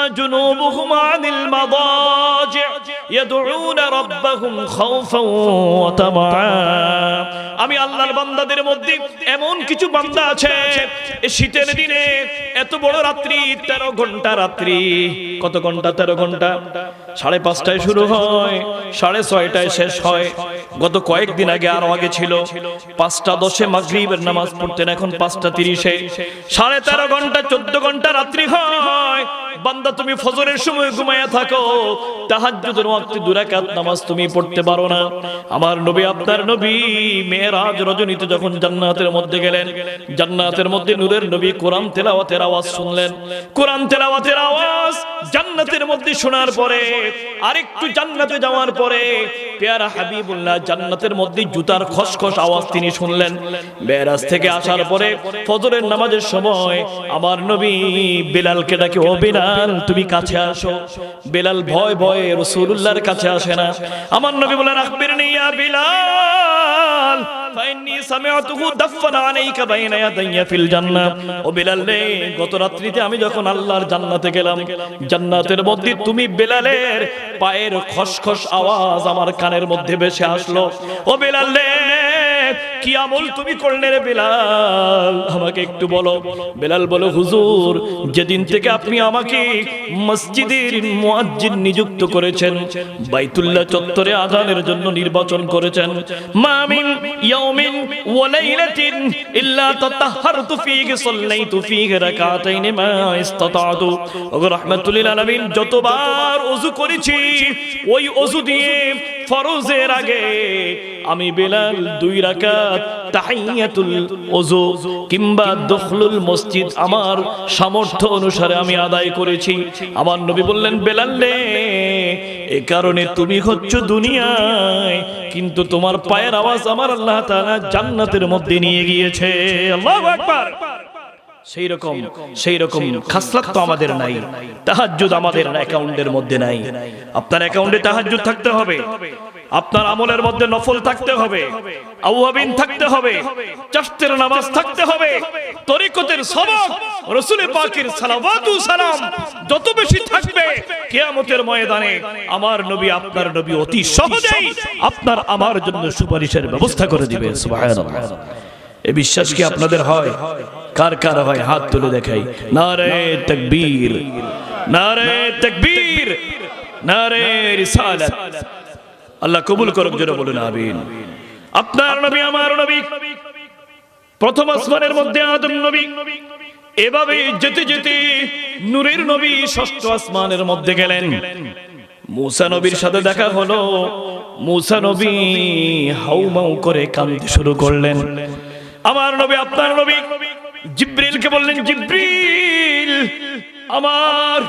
جنوبهم عن المضاجع يدعون ربهم خوفا وطمعا আমি আল্লাহর বান্দাদের মধ্যে এমন কিছু বান্দা আছে এই শীতের দিনে এত বড় রাত্রি 13 ঘন্টা রাত্রি কত ঘন্টা 13 ঘন্টা 5:30টায় শুরু হয় 6:30টায় শেষ হয় গত কয়েকদিন আগে আরো আগে ছিল 5:10 মাগরিবের নামাজ পড়তেন এখন 5:30 13.5 ঘন্টা 14 ঘন্টা রাত্রি হয় বান্দা তুমি ফজরের সময় ঘুমায়া থাকো তাহাজ্জুদের ওয়াক্তে 2 রাকাত নামাজ তুমি পড়তে পারো না আমার নবী আপনার নবী মেরাজ রজনীতে যখন জান্নাতের মধ্যে গেলেন জান্নাতের মধ্যে নূরের নবী কোরআন তেলাওয়াতের আওয়াজ শুনলেন কোরআন তেলাওয়াতের আওয়াজ জান্নাতের মধ্যে শোনার পরে আরেকটু জান্নাতে যাওয়ার পরে পেয়ারা হাবিবুল্লাহ জান্নাতের মধ্যে জুতার খসখস আওয়াজ তিনি শুনলেন মেরাজ থেকে আসার পরে ফজরের নামাজের সময় আমার নবী বিলালকে ডাকে ও বিলাল তুমি কাছে আসো বিলাল ভয় ভয়ে রাসূলুল্লাহর কাছে আসে না আমার নবী বলেন আখবিরনি ইয়া বিলাল ফাইন্নী সামিআতুহু দাফানা আলাইকা বাইনা ইয়াদাইয়া ফিল জান্নাহ ও বিলাল রে গত রাত্রিতে আমি যখন আল্লাহর জান্নাতে গেলাম জান্নাতের মধ্যে তুমি বিলালের পায়ের খসখস আওয়াজ আমার কানের মধ্যে ভেসে আসলো ও বিলাল রে কি আমল তুমি করলে রে বিলাল আমাকে একটু বলো বিলাল বলো হুজুর যেদিন থেকে আপনি আমাকে মসজিদের মুয়াজ্জিন নিযুক্ত করেছেন বাইতুল্লাহ চত্বরে আযানের জন্য নির্বাচন করেছেন মা মিন ইয়াউমিন ওয়া লাইলাতিন ইল্লা তাতাহহারতু ফীহি সাল্লাইতু ফীহি রাকাতাইন মা ইসতাতাতু ও রাহমাতুল লিল আলামিন যতবার ওযু করেছি ওই ওযু দিয়ে ফরজের আগে আমি বিলাল 2 রাকাত তাহিয়াতুল ওযু কিংবা দুখলুল মসজিদ আমার সামর্থ্য অনুসারে আমি আদায় করেছি আমার নবী বললেন বিলাল রে এই কারণে তুমি হচ্ছ দুনিয়ায় কিন্তু তোমার পায়ের আওয়াজ আমার আল্লাহ তাআলা জান্নাতের মধ্যে নিয়ে গিয়েছে আল্লাহু আকবার সেই রকম খাসলাত তো আমাদের নাই তাহাজ্জুদ আমাদের অ্যাকাউন্টের মধ্যে নাই আপনার অ্যাকাউন্টে তাহাজ্জুদ থাকতে হবে আপনার আমলের মধ্যে নফল থাকতে হবে আওয়াবিন থাকতে হবে চাশতের নামাজ থাকতে হবে তরিকতের সবক রাসূল পাকের সালাওয়াত ও সালাম যত বেশি থাকবে কিয়ামতের ময়দানে আমার নবী আপনার নবী অতি সহজেই আপনার আমার জন্য সুপারিশের ব্যবস্থা করে দিবেন সুবহানাল্লাহ এই বিশ্বাস কি আপনাদের হয় কার কার হয় হাত তুলে দেখাই নারে তাকবীর নারে তাকবীর নারে রিসালাত আল্লাহ কবুল করুক জোরে বলুন আমিন আপনার নবী আমার নবী প্রথম আসমানের মধ্যে আদম নবী এভাবে যেতে যেতে নূরের নবী ষষ্ঠ আসমানের মধ্যে গেলেন মুসা নবীর সাথে দেখা হলো মুসা নবী হাউমাউ করে কাঁদতে শুরু করলেন আমার নবী আপনার নবী জিবরিলকে বললেন জিবরিল আমার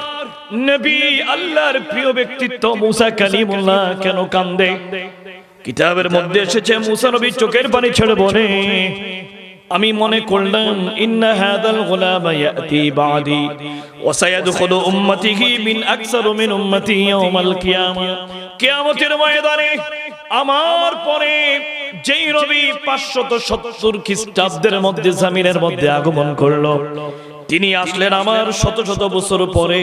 নবী আল্লাহর প্রিয় ব্যক্তিত্ব মুসা কালিমুল্লাহ কেন কান্দে কিতাবের মধ্যে এসেছে মুসা নবী চোখের পানি ছেড়ে বলে আমি মনে করলাম ইন্না হাদাল গুলামা ইয়াতি বাদি ওয়া সায়াদখুলু উম্মতিহি মিন আকসারু মিন উম্মতি ইয়াউমাল কিয়ামা কিয়ামতের ময়দানে আমার পরে যেই নবী 570 খ্রিস্টাব্দের মধ্যে জমিনের মধ্যে আগমন করলো তিনি আসলেন আমার শত শত বছর পরে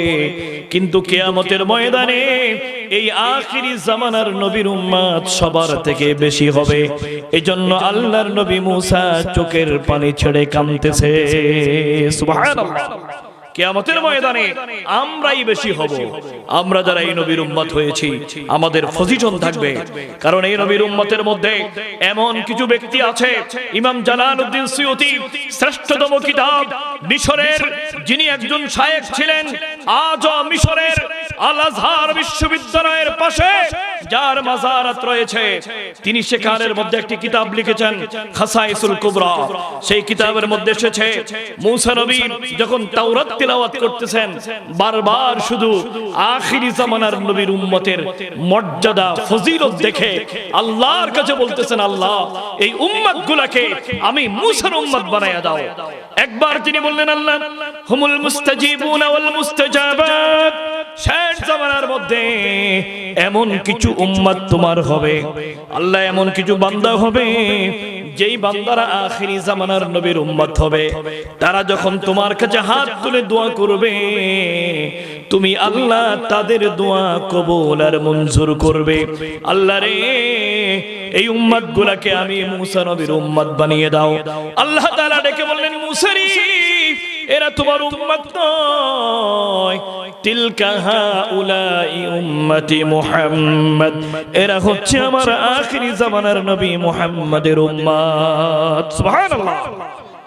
কিন্তু কিয়ামতের ময়দানে এই আখিরি জামানার নবীর উম্মত সবার থেকে বেশি হবে এজন্য আল্লাহর নবী মুসা চোখের পানি ছেড়ে কাঁদতেছে সুবহানাল্লাহ কিয়ামতের ময়দানে আমরাই বেশি হব আমরা যারা এই নবীর উম্মত হয়েছি আমাদের ফজিলত থাকবে কারণ এই নবীর উম্মতের মধ্যে এমন কিছু ব্যক্তি আছে ইমাম জালালউদ্দিন সুয়ুতী শ্রেষ্ঠতম কিতাব মিশরের যিনি একজন শায়েখ ছিলেন আজও মিশরের আল আজহার বিশ্ববিদ্যালয়ের পাশে যার মাজারাত রয়েছে তিনি সেখানের মধ্যে একটি কিতাব লিখেছেন খাসাইসুল কুবরা সেই কিতাবের মধ্যে এসেছে মুসা নবী যখন তাওরাত তিলাওয়াত করতেছেন বারবার শুধু আখিরি জামানার নবীর উম্মতের মর্যাদা ফজিলত দেখে আল্লাহর কাছে বলতেছেন আল্লাহ এই উম্মতগুলোকে আমি মুসার উম্মত বানায়া দাও একবার তিনি বললেন আল্লাহ হুমুল মুস্তাজিবুনা ওয়াল মুস্তাজাবাত শেষ জামানার মধ্যে এমন কিছু উম্মত তোমার হবে আল্লাহ এমন কিছু বান্দা হবে যেই বান্দারা আখিরি জামানার নবীর উম্মত হবে, তারা যখন তোমার কাছে হাত তুলে দোয়া করবে, তুমি আল্লাহ তাদের দোয়া কবুল আর মঞ্জুর করবে। আল্লাহ রে, এই উম্মত গুলাকে আমি মুসা নবীর উম্মত বানিয়ে দাও। আল্লাহ তাআলা ডেকে বললেন, মুসা রে, এরা তোমার উম্মত নয়, তিলকা হাউলাই উম্মতি মুহাম্মদ, এরা হচ্ছে আমার আখিরি জামানার নবী মুহাম্মাদের উম্মত। সুবহানাল্লাহ।